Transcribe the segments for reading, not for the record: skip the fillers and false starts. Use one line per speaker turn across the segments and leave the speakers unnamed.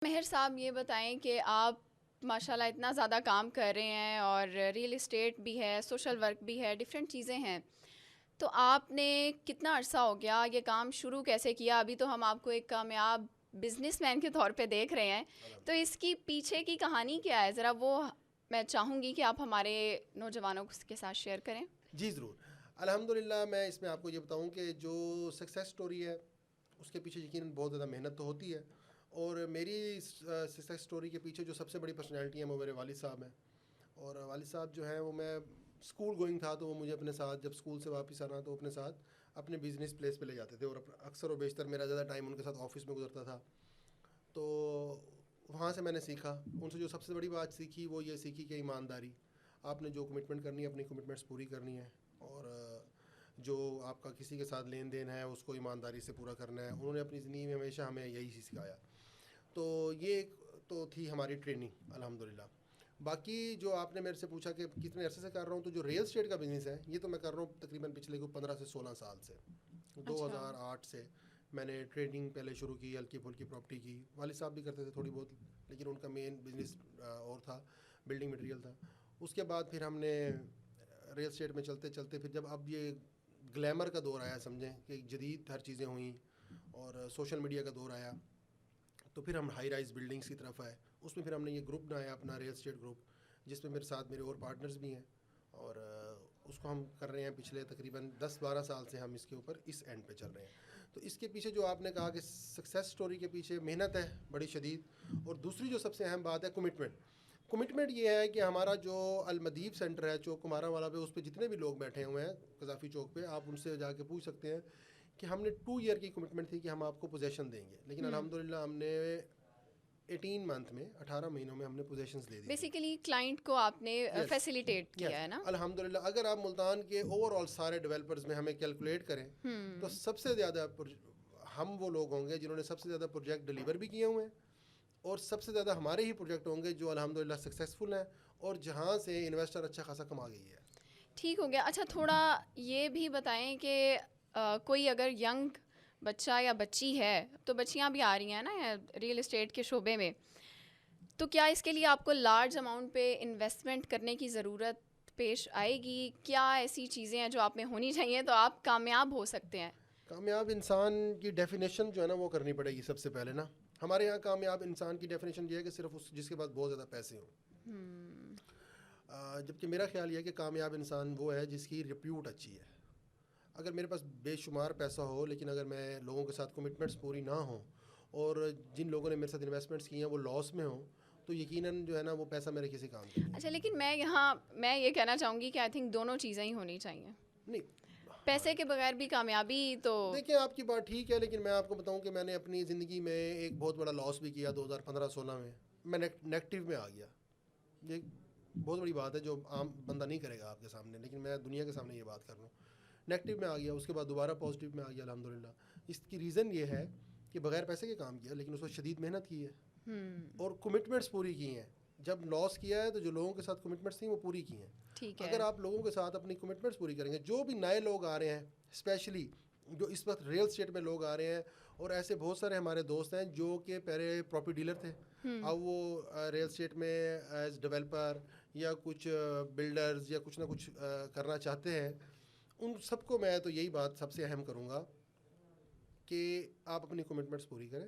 मेहर साहब, ये बताएं कि आप माशाल्लाह इतना ज़्यादा काम कर रहे हैं और रियल इस्टेट भी है, सोशल वर्क भी है, डिफरेंट चीज़ें हैं। तो आपने कितना अरसा हो गया ये काम शुरू कैसे किया? अभी तो हम आपको एक कामयाब बिजनेसमैन के तौर पे देख रहे हैं, तो इसकी पीछे की कहानी क्या है? ज़रा वो मैं चाहूँगी कि आप हमारे नौजवानों के साथ शेयर करें।
जी ज़रूर। अल्हम्दुलिल्लाह मैं इसमें आपको ये बताऊं कि जो सक्सेस स्टोरी है उसके पीछे यकीनन बहुत ज़्यादा मेहनत तो होती है। और मेरी सक्सेस स्टोरी के पीछे जो सबसे बड़ी पर्सनैलिटी है वो मेरे वालिद साहब हैं। और वालिद साहब जो हैं वो, मैं स्कूल गोइंग था तो वो मुझे अपने साथ, जब स्कूल से वापस आना तो अपने साथ अपने बिज़नेस प्लेस पे ले जाते थे। और अक्सर व बेशतर मेरा ज़्यादा टाइम उनके साथ ऑफिस में गुजरता था। तो वहाँ से मैंने सीखा। उनसे जो सबसे बड़ी बात सीखी वो ये सीखी कि ईमानदारी, आपने जो कमिटमेंट करनी है अपनी कमिटमेंट्स पूरी करनी है। और जो आपका किसी के साथ लेन देन है उसको ईमानदारी से पूरा करना है। उन्होंने अपनी ज़िंदगी में हमेशा हमें यही सिखाया। तो ये एक तो थी हमारी ट्रेनिंग अल्हम्दुलिल्लाह। बाकी जो आपने मेरे से पूछा कि कितने अरसे से कर रहा हूँ, तो जो रियल स्टेट का बिज़नेस है ये तो मैं कर रहा हूँ तकरीबन पिछले को 15 से 16 साल से।
अच्छा।
2008 से मैंने ट्रेडिंग पहले शुरू की, हल्की फुल्की प्रॉपर्टी की। वालिद साहब भी करते थे थोड़ी बहुत, लेकिन उनका मेन बिजनेस और था, बिल्डिंग मटेरियल था। उसके बाद फिर हमने रियल स्टेट में चलते चलते फिर जब अब ये ग्लैमर का दौर आया, समझें कि जदीद हर चीज़ें हुई और सोशल मीडिया का दौर आया, तो फिर हम हाई राइज बिल्डिंग्स की तरफ आए। उसमें फिर हमने ये ग्रुप बनाया अपना, रियल स्टेट ग्रुप, जिसमें मेरे साथ मेरे और पार्टनर्स भी हैं। और उसको हम कर रहे हैं पिछले तकरीबन 10-12 साल से, हम इसके ऊपर इस एंड पे चल रहे हैं। तो इसके पीछे जो आपने कहा कि सक्सेस स्टोरी के पीछे मेहनत है बड़ी शदीद। और दूसरी जो सबसे अहम बात है कमिटमेंट। कमिटमेंट ये है कि हमारा जो अलमदीब सेंटर है चौक कुमारा वाला पे, उस पर जितने भी लोग बैठे हुए हैं कजाफ़ी चौक पे, आप उनसे जाके पूछ सकते हैं कि हमने 2 ईयर की कमिटमेंट थी कि हम आपको पोजेशन देंगे। लेकिन
हम्म।
अल्हम्दुलिल्लाह हमने 18 मंथ में, 18 महीनों में हमने पोजेशंस दे दी थी।
बेसिकली क्लाइंट को आपने
यस,
फैसिलिटेट किया
यस।
है ना?
अल्हम्दुलिल्लाह अगर आप मुल्तान के ओवरऑल सारे डेवलपर्स में हमें कैलकुलेट करें तो
हम्म।
सबसे ज़्यादा हम वो लोग होंगे जिन्होंने सबसे ज़्यादा प्रोजेक्ट डिलीवर भी किए हुए हैं। और सबसे ज़्यादा हमारे ही प्रोजेक्ट होंगे जो अल्हम्दुलिल्लाह सक्सेसफुल हैं और जहाँ से इन्वेस्टर अच्छा खासा कमा गई है।
ठीक हो गया। अच्छा, थोड़ा ये भी बताएं कि कोई अगर यंग बच्चा या बच्ची है, तो बच्चियां भी आ रही हैं ना रियल एस्टेट के शोबे में, तो क्या इसके लिए आपको लार्ज अमाउंट पे इन्वेस्टमेंट करने की ज़रूरत पेश आएगी? क्या ऐसी चीज़ें हैं जो आप में होनी चाहिए तो आप कामयाब हो सकते हैं?
कामयाब इंसान की डेफिनेशन जो है ना वो करनी पड़ेगी सबसे पहले ना। हमारे यहाँ कामयाब इंसान की डेफिनेशन ये है कि सिर्फ उस जिसके पास बहुत ज़्यादा पैसे हों।
हम्म।
जबकि मेरा ख्याल ये है कि कामयाब इंसान वो है जिसकी रिप्यूट अच्छी है। अगर मेरे पास बेशुमार पैसा हो लेकिन अगर मैं लोगों के साथ कमिटमेंट्स पूरी ना हो और जिन लोगों ने मेरे साथ इन्वेस्टमेंट्स किए हैं वो लॉस में हो, तो यकीनन जो है ना वो पैसा मेरे किसी काम का नहीं
अच्छा,
है।
लेकिन मैं ये कहना चाहूँगी कि आई थिंक दोनों चीज़ें ही होनी चाहिए।
नहीं। हाँ,
पैसे के बगैर भी कामयाबी तो।
देखिए आपकी बात ठीक है, लेकिन मैं आपको बताऊं कि मैंने अपनी ज़िंदगी में एक बहुत बड़ा लॉस भी किया 2015-16 में। मैं नेगेटिव में आ गया। ये एक बहुत बड़ी बात है जो आम बंदा नहीं करेगा आपके सामने, लेकिन मैं दुनिया के सामने ये बात कर रहा हूँ। नेगेटिव में आ गया, उसके बाद दोबारा पॉजिटिव में आ गया अल्हम्दुलिल्लाह। इसकी रीज़न ये है कि बगैर पैसे के काम किया, लेकिन उसमें शदीद मेहनत की है
हम्म।
और कमिटमेंट्स पूरी की हैं। जब लॉस किया है तो जो लोगों के साथ कमिटमेंट्स थी वो पूरी की हैं।
ठीक है।
अगर आप लोगों के साथ अपनी कमिटमेंट्स पूरी करेंगे, जो भी नए लोग आ रहे हैं स्पेशली जो इस वक्त रियल स्टेट में लोग आ रहे हैं, और ऐसे बहुत सारे हमारे दोस्त हैं जो कि पहले प्रॉपर्टी डीलर थे,
हम्म।
अब वो रियल स्टेट में एज डेवलपर या कुछ बिल्डर्स या कुछ ना कुछ करना चाहते हैं। उन सबको मैं तो यही बात सबसे अहम करूँगा कि आप अपनी कमिटमेंट्स पूरी करें,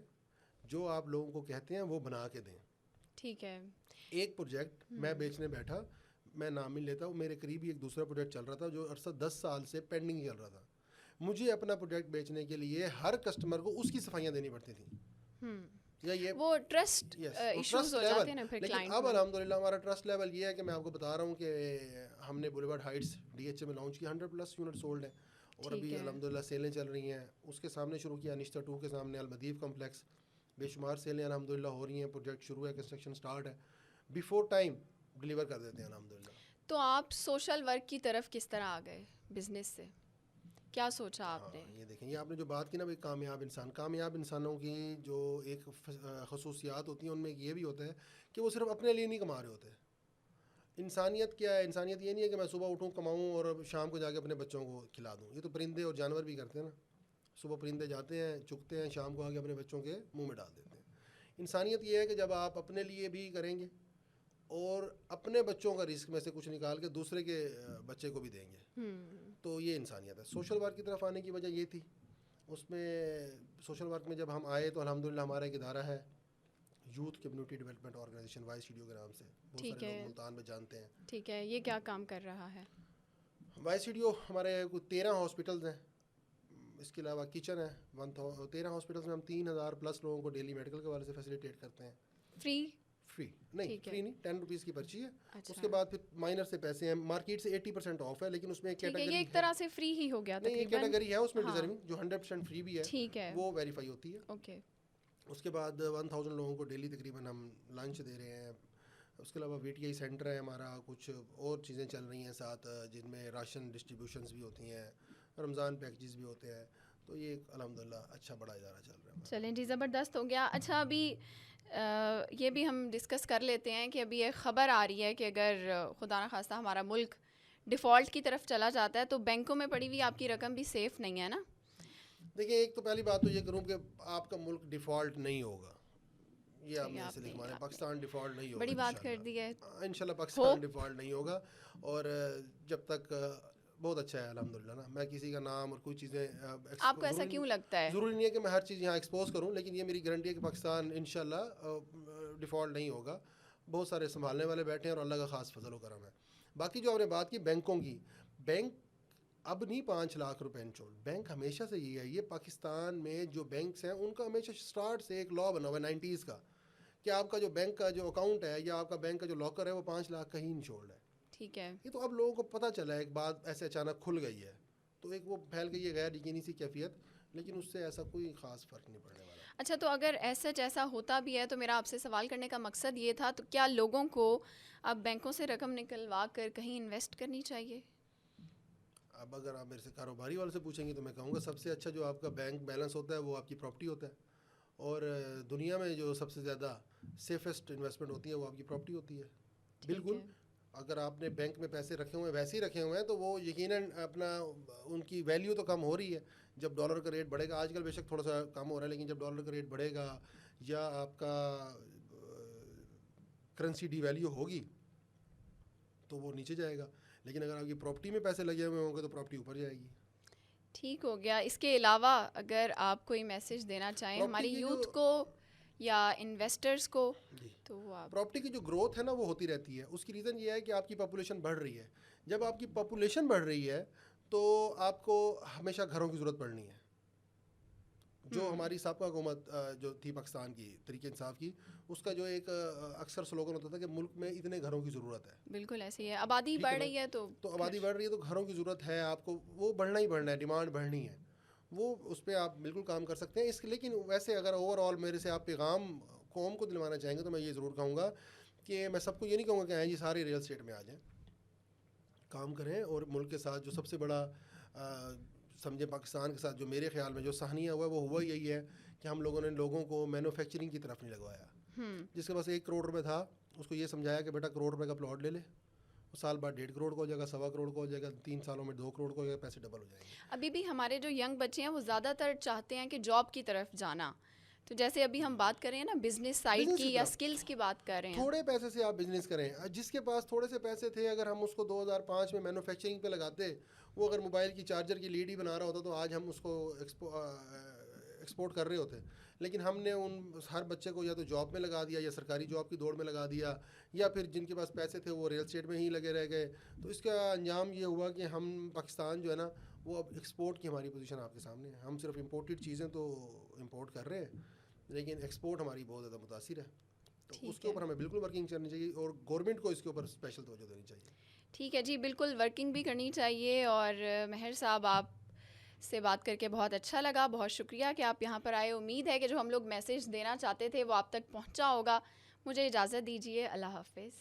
जो आप लोगों को कहते हैं वो बना के दें।
ठीक है।
एक प्रोजेक्ट मैं बेचने बैठा, मैं नाम ही लेता हूँ, मेरे करीब ही एक दूसरा प्रोजेक्ट चल रहा था जो अरसा 10 साल से पेंडिंग चल रहा था। मुझे अपना प्रोजेक्ट बेचने के लिए हर कस्टमर को उसकी सफाइयाँ देनी पड़ती थी। या ये
वो ट्रस्ट
यस, वो
इश्यूज
ट्रस्ट
हो
लेवल।
जाते हैं ना फिर
लेकिन
क्लाइंट
अब
में।
अल्हम्दुलिल्लाह हमारा ट्रस्ट लेवल ये है कि मैं आपको बता रहा हूँ कि हमने बुलेवार्ड हाइट्स डीएचए में लॉन्च किया, 100+ यूनिट सोल्ड है। और
ठीक
अभी
है।
अल्हम्दुलिल्लाह सेलें चल रही हैं। उसके सामने शुरू किया अनिश्ता 2 के सामने अलमदीव कम्प्लेक्स, बेशुमार सेलें अल्हम्दुलिल्लाह हो रही हैं। प्रोजेक्ट शुरू है, कंस्ट्रक्शन स्टार्ट है, बिफोर टाइम डिलीवर कर देते हैं अल्हम्दुलिल्लाह।
तो आप सोशल वर्क की तरफ किस तरह आ गए बिजनेस से? क्या सोचा
हाँ,
आपने?
ये देखें, ये आपने जो बात की ना भाई, कामयाब इंसान, कामयाब इंसानों की जो एक खसूसियात होती हैं उनमें एक ये भी होता है कि वो सिर्फ अपने लिए नहीं कमा रहे होते। इंसानियत क्या है? इंसानियत ये नहीं है कि मैं सुबह उठूँ कमाऊँ और शाम को जाके अपने बच्चों को खिला दूँ। ये तो परिंदे और जानवर भी करते हैं ना। सुबह परिंदे जाते हैं चुगते हैं, शाम को आके अपने बच्चों के मुंह में डाल देते हैं। इंसानियत ये है कि जब आप अपने लिए भी करेंगे और अपने बच्चों का रिस्क में से कुछ निकाल के दूसरे के बच्चे को भी देंगे, तो ये इंसानियत है। सोशल वर्क की तरफ आने की वजह ये थी, उसमें सोशल वर्क में जब हम आए तो अल्हम्दुलिल्लाह हमारा एक इदारा है youth community development organisation YCDO के नाम से, बहुत
ठीक
सारे
है।
लोग मुल्तान में जानते हैं।
ठीक है, ये क्या काम कर रहा है?
YCDO हमारे कुछ 13 हॉस्पिटल्स हैं, इसके अलावा किचन है। 13 हॉस्पिटल्स में हम 3000 प्लस लोगों को डेली मेडिकल के वाले से फैसिलिटेट करते हैं।
फ्री?
फ्री नहीं,
ठीक है।
फ्री नहीं, 10 रुपीज़ की पर्ची है।
अच्छा,
उसके बाद फिर माइनर से पैसे हैं, मार्केट से 80% ऑफ है, लेकिन उसमें एक
ठीक है,
कैटेगरी
ये एक तरह से फ्री ही हो गया
नहीं, एक
तकरीबन।
कैटेगरी है उसमें
हाँ।
डिजर्विंग जो 100% फ्री भी है,
ठीक है,
वो वेरीफाई होती है।
ओके।
उसके बाद 1000 लोगों को डेली तकरीबन हम लंच दे रहे हैं। उसके अलावा VTI सेंटर है हमारा, कुछ और चीज़ें चल रही हैं साथ, जिनमें राशन डिस्ट्रीब्यूशंस भी होती हैं, रमज़ान पैकेजेस भी होते हैं। तो ये अल्हम्दुलिल्लाह अच्छा बड़ा इदारा चल रहा है।
चलें जी, ज़बरदस्त हो गया। अच्छा, अभी ये भी हम डिस्कस कर लेते हैं कि अभी एक ख़बर आ रही है कि अगर खुदा न खास्ता हमारा मुल्क डिफ़ॉल्ट की तरफ चला जाता है तो बैंकों में पड़ी हुई आपकी रकम भी सेफ़ नहीं है ना?
देखिए, एक तो पहली बात तो ये करूँ कि आपका मुल्क डिफ़ॉल्ट नहीं होगा, ये आप
सही
मेरे से
आपने
लिखवाएं।
कहा।
पाकिस्तान डिफ़ॉल्ट नहीं होगा
बड़ी बात कर
इंशाल्लाह।
दी है।
इंशाल्लाह पाकिस्तान
होप।
डिफ़ॉल्ट नहीं होगा। और जब तक बहुत अच्छा है अल्हम्दुलिल्लाह ना, मैं किसी का नाम और कोई चीज़ें
आपको ऐसा क्यों लगता है?
ज़रूरी नहीं है कि मैं हर चीज़ यहाँ एक्सपोज करूँ, लेकिन ये मेरी गारंटी है कि पाकिस्तान इंशाल्लाह डिफ़ॉल्ट नहीं होगा। बहुत सारे संभालने वाले बैठे हैं और अल्लाह का ख़ास फजल व करम है। बाकी जो आपने बात की बैंकों की, बैंक अब नहीं 5 लाख रुपए इंश्योर्ड, बैंक हमेशा से ये है। ये पाकिस्तान में जो बैंक्स हैं उनका हमेशा स्टार्ट से एक लॉ बना हुआ है 90s का, कि आपका जो बैंक का जो अकाउंट है या आपका बैंक का जो लॉकर है वो 5 लाख का ही इंश्योर्ड है।
ठीक है।
ये तो अब लोगों को पता चला है, एक बात ऐसे अचानक खुल गई है, तो एक वो फैल गई है गैर यकीनी सी कैफियत, लेकिन उससे ऐसा कोई ख़ास फ़र्क नहीं पड़ने वाला।
अच्छा, तो अगर ऐसा होता भी है तो मेरा आपसे सवाल करने का मकसद ये था, तो क्या लोगों को अब बैंकों से रकम निकलवा कर कहीं इन्वेस्ट करनी चाहिए?
अब अगर आप मेरे से कारोबारी वाले से पूछेंगे तो मैं कहूँगा सबसे अच्छा जो आपका बैंक बैलेंस होता है वो आपकी प्रॉपर्टी होता है। और दुनिया में जो सबसे ज़्यादा सेफेस्ट इन्वेस्टमेंट होती है वो आपकी प्रॉपर्टी होती है। बिल्कुल, अगर आपने बैंक में पैसे रखे हुए हैं, वैसे ही रखे हुए हैं, तो वो यकीनन अपना उनकी वैल्यू तो कम हो रही है। जब डॉलर का रेट बढ़ेगा, आजकल बेशक थोड़ा सा कम हो रहा है, लेकिन जब डॉलर का रेट बढ़ेगा या आपका करेंसी डिवैल्यू होगी तो वो नीचे जाएगा। लेकिन अगर आपकी प्रॉपर्टी में पैसे लगे हुए होंगे तो प्रॉपर्टी ऊपर जाएगी।
ठीक हो गया। इसके अलावा अगर आप कोई मैसेज देना चाहें हमारी यूथ को या इन्वेस्टर्स को, तो वो आप।
प्रॉपर्टी की जो ग्रोथ है ना वो होती रहती है। उसकी रीज़न ये है कि आपकी पॉपुलेशन बढ़ रही है। जब आपकी पॉपुलेशन बढ़ रही है तो आपको हमेशा घरों की ज़रूरत पड़नी है। जो हमारी साबका हुकूमत जो थी पाकिस्तान की तरीके इंसाफ की, उसका जो एक अक्सर स्लोगन होता था कि मुल्क में इतने घरों की ज़रूरत है।
बिल्कुल ऐसे ही है, आबादी बढ़ रही है तो
आबादी बढ़ रही है तो घरों की ज़रूरत है आपको, वो बढ़ना ही बढ़ना है, डिमांड बढ़नी है, वो उस पर आप बिल्कुल काम कर सकते हैं। इसके लेकिन वैसे अगर ओवरऑल मेरे से आप पैगाम कौम को दिलवाना चाहेंगे तो मैं ये ज़रूर कहूँगा कि मैं सबको ये नहीं कहूँगा कि हाँ जी सारे रियल स्टेट में आ जाएँ, काम करें और मुल्क के साथ जो सबसे बड़ा समझे पाकिस्तान के साथ जो मेरे ख्याल में जो साहनिया हुआ है वो हुआ यही है कि हम लोगों ने लोगों को मैन्युफैक्चरिंग की तरफ नहीं लगवाया। जिसके पास 1 करोड़ रुपये था उसको ये समझाया कि बेटा 1 करोड़ रुपये का प्लॉट ले ले, साल बाद 1.5 करोड़ का हो जाएगा, 1.25 करोड़ का हो जाएगा, 3 सालों में 2 करोड़ का हो जाएगा, पैसे डबल हो जाएंगे।
अभी भी हमारे जो यंग बच्चे हैं वो ज़्यादातर चाहते हैं कि जॉब की तरफ जाना। तो जैसे अभी हम बात कर रहे हैं ना बिजनेस साइड की या स्किल्स की बात कर रहे हैं,
थोड़े पैसे से आप बिजनेस करें। जिसके पास थोड़े से पैसे थे, अगर हम उसको 2005 में मैन्युफैक्चरिंग पे लगाते, वो अगर मोबाइल की चार्जर की लीड ही बना रहा होता तो आज हम उसको एक्सपोर्ट कर रहे होते। लेकिन हमने उन हर बच्चे को या तो जॉब में लगा दिया या सरकारी जॉब की दौड़ में लगा दिया, या फिर जिनके पास पैसे थे वो रियल एस्टेट में ही लगे रह गए। तो इसका अंजाम ये हुआ कि हम पाकिस्तान जो है ना वो अब एक्सपोर्ट की हमारी पोजीशन आपके सामने है। हम सिर्फ इम्पोर्टेड चीज़ें तो इम्पोर्ट कर रहे हैं, लेकिन एक्सपोर्ट हमारी बहुत ज़्यादा मुतासिर है। तो उसके ऊपर हमें बिल्कुल वर्किंग करनी चाहिए और गवर्नमेंट को इसके ऊपर स्पेशल तवज्जो देनी चाहिए।
ठीक है जी, बिल्कुल वर्किंग भी करनी चाहिए। और महर साहब, आप से बात करके बहुत अच्छा लगा, बहुत शुक्रिया कि आप यहाँ पर आए। उम्मीद है कि जो हम लोग मैसेज देना चाहते थे वो आप तक पहुँचा होगा। मुझे इजाज़त दीजिए, अल्लाह हाफ़िज़।